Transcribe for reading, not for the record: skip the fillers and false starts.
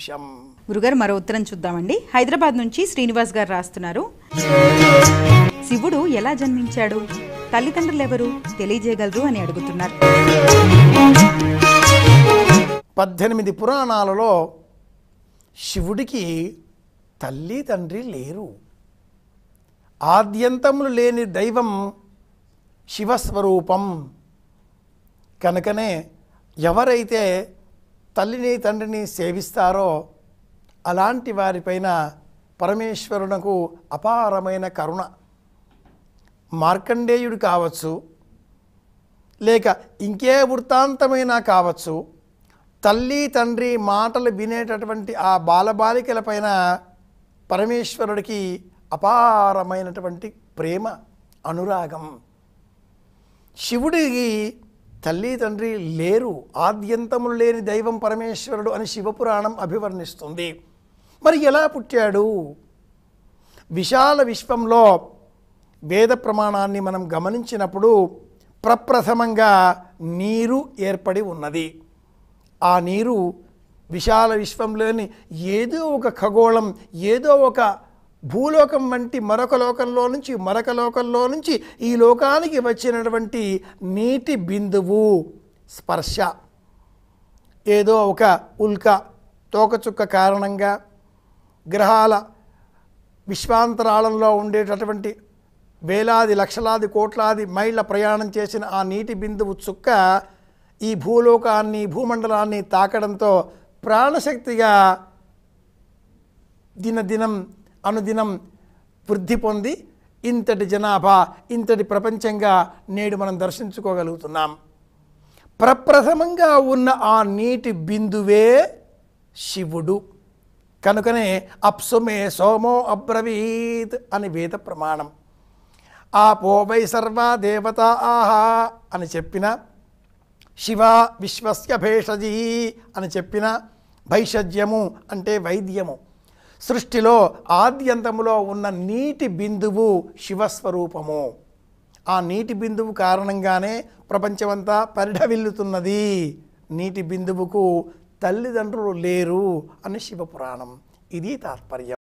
అంశం. గురుగారు మరో ఉత్తరం చూద్దామండి. హైదరాబాద్ నుంచి శ్రీనివాస్ గారు రాస్తున్నారు. శివుడు ఎలా జన్మించాడు, తల్లిదండ్రులు ఎవరు తెలియజేయగలరు అని అడుగుతున్నారు. 18 పురాణాలలో శివుడికి తల్లి తండ్రి లేరు. ఆద్యంతములు లేని దైవం శివస్వరూపం. కనుకనే ఎవరైతే తల్లిని తండ్రిని సేవిస్తారో అలాంటి వారిపైన పరమేశ్వరునకు అపారమైన కరుణ. మార్కండేయుడు కావచ్చు, లేక ఇంకే వృత్తాంతమైనా కావచ్చు, తల్లి తండ్రి మాటలు వినేటటువంటి ఆ బాలబాలికలపైన పరమేశ్వరుడికి అపారమైనటువంటి ప్రేమ, అనురాగం. శివుడికి తల్లి తండ్రి లేరు, ఆద్యంతములు లేని దైవం పరమేశ్వరుడు అని శివపురాణం అభివర్ణిస్తుంది. మరి ఎలా పుట్టాడు? విశాల విశ్వంలో వేద ప్రమాణాన్ని మనం గమనించినప్పుడు ప్రప్రథమంగా నీరు ఏర్పడి ఉన్నది. ఆ నీరు విశాల విశ్వంలోని ఏదో ఒక ఖగోళం, ఏదో ఒక భూలోకం వంటి మరొక లోకంలో నుంచి ఈ లోకానికి వచ్చినటువంటి నీటి బిందువు స్పర్శ, ఏదో ఒక ఉల్క తోకచుక్క కారణంగా గ్రహాల విశ్వాంతరాళంలో ఉండేటటువంటి వేలాది లక్షలాది కోట్లాది మైళ్ళ ప్రయాణం చేసిన ఆ నీటి బిందువు చుక్క ఈ భూలోకాన్ని భూమండలాన్ని తాకడంతో ప్రాణశక్తిగా దినదినం అనుదినం వృద్ధి పొంది ఇంతటి జనాభా, ఇంతటి ప్రపంచంగా నేడు మనం దర్శించుకోగలుగుతున్నాం. ప్రప్రథమంగా ఉన్న ఆ నీటి బిందువే శివుడు. కనుకనే అప్సుమే సోమో అబ్రవీత్ అని వేద ప్రమాణం. ఆపో వై సర్వా దేవతా ఆహా అని చెప్పిన, శివ విశ్వస్య భేషజీ అని చెప్పిన, భైషజ్యము అంటే వైద్యము. సృష్టిలో ఆద్యంతములో ఉన్న నీటి బిందువు శివస్వరూపము. ఆ నీటి బిందువు కారణంగానే ప్రపంచమంతా పరిఢవిల్లుతున్నది. నీటి బిందువుకు తల్లిదండ్రులు లేరు అని శివపురాణం. ఇది తాత్పర్యం.